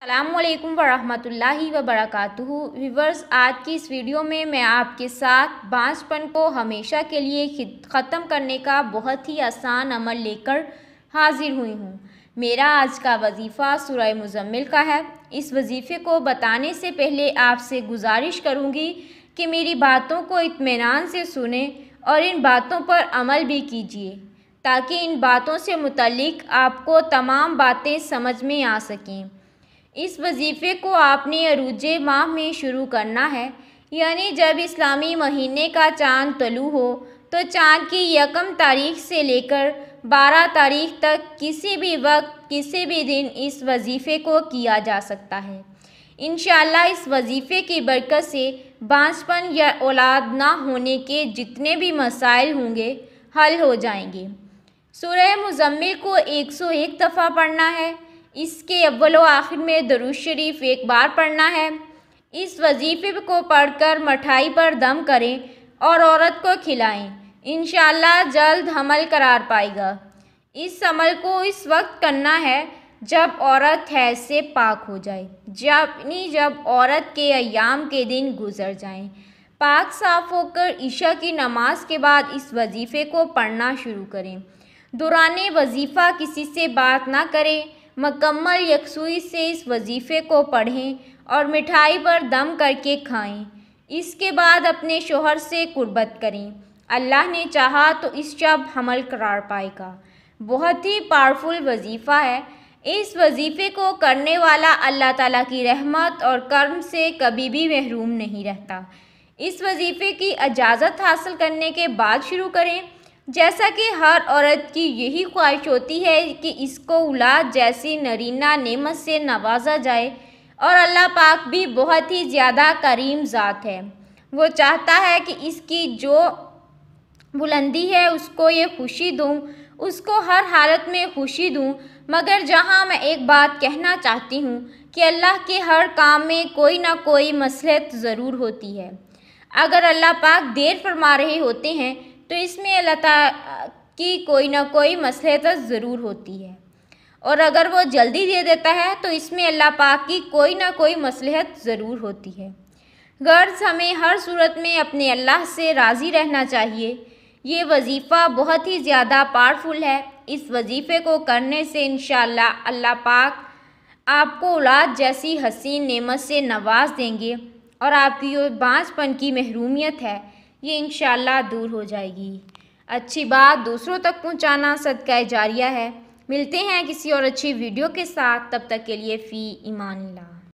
अस्सलामुअलैकुम वरहमतुल्लाहि वबरकातुहू। व्यूवर्स, आज की इस वीडियो में मैं आपके साथ बांझपन को हमेशा के लिए ख़त्म करने का बहुत ही आसान अमल लेकर हाजिर हुई हूँ। मेरा आज का वजीफ़ा सूरह मुज़म्मिल का है। इस वजीफ़े को बताने से पहले आपसे गुजारिश करूँगी कि मेरी बातों को इत्मीनान से सुने और इन बातों पर अमल भी कीजिए, ताकि इन बातों से मुतल्लिक आपको तमाम बातें समझ में आ सकें। इस वजीफ़े को आपने अरूजे माह में शुरू करना है, यानी जब इस्लामी महीने का चाँद तलू हो तो चाँद की 1 तारीख से लेकर 12 तारीख तक किसी भी वक्त किसी भी दिन इस वजीफ़े को किया जा सकता है। इंशाअल्लाह इस वजीफ़े की बरकत से बांझपन या औलाद ना होने के जितने भी मसाइल होंगे हल हो जाएंगे। सूरह मुज़म्मिल को 101 दफ़ा पढ़ना है। इसके अव्वल व आखिर में दरूद शरीफ 1 बार पढ़ना है। इस वजीफ़े को पढ़कर मिठाई पर दम करें और औरत को खिलाएं। इंशाअल्लाह जल्द हमल करार पाएगा। इस अमल को इस वक्त करना है जब औरत हैज़ से पाक हो जाए, जब औरत के अय्याम के दिन गुजर जाएं। पाक साफ़ होकर ईशा की नमाज के बाद इस वजीफ़े को पढ़ना शुरू करें। दौराने वजीफ़ा किसी से बात ना करें। मुकम्मल यकसुई से इस वजीफ़े को पढ़ें और मिठाई पर दम करके खाएं। इसके बाद अपने शोहर से कुर्बत करें। अल्लाह ने चाहा तो इस शब हमल करार पाएगा। बहुत ही पावरफुल वजीफ़ा है। इस वजीफ़े को करने वाला अल्लाह ताला की रहमत और कर्म से कभी भी महरूम नहीं रहता। इस वजीफ़े की इजाज़त हासिल करने के बाद शुरू करें। जैसा कि हर औरत की यही ख्वाहिश होती है कि इसको औलाद जैसी नरीना नेमत से नवाजा जाए, और अल्लाह पाक भी बहुत ही ज़्यादा करीम ज़ात है। वो चाहता है कि इसकी जो बुलंदी है उसको ये खुशी दूँ, उसको हर हालत में खुशी दूँ। मगर जहाँ मैं एक बात कहना चाहती हूँ कि अल्लाह के हर काम में कोई ना कोई मसलहत ज़रूर होती है। अगर अल्लाह पाक देर फरमा रहे होते हैं तो इसमें अल्लाह ताला की कोई ना कोई मसलहत ज़रूर होती है, और अगर वो जल्दी दे देता है तो इसमें अल्लाह पाक की कोई ना कोई मसलहत ज़रूर होती है। गर्ज हमें हर सूरत में अपने अल्लाह से राज़ी रहना चाहिए। ये वजीफ़ा बहुत ही ज़्यादा पावरफुल है। इस वजीफ़े को करने से इंशाअल्लाह अल्लाह पाक आपको औलाद जैसी हसीन नेमत से नवाज देंगे, और आपकी जो बांझपन की महरूमियत है ये इंशाअल्लाह दूर हो जाएगी। अच्छी बात दूसरों तक पहुंचाना सदका जारिया है। मिलते हैं किसी और अच्छी वीडियो के साथ, तब तक के लिए फ़ी ईमानिल्लाह।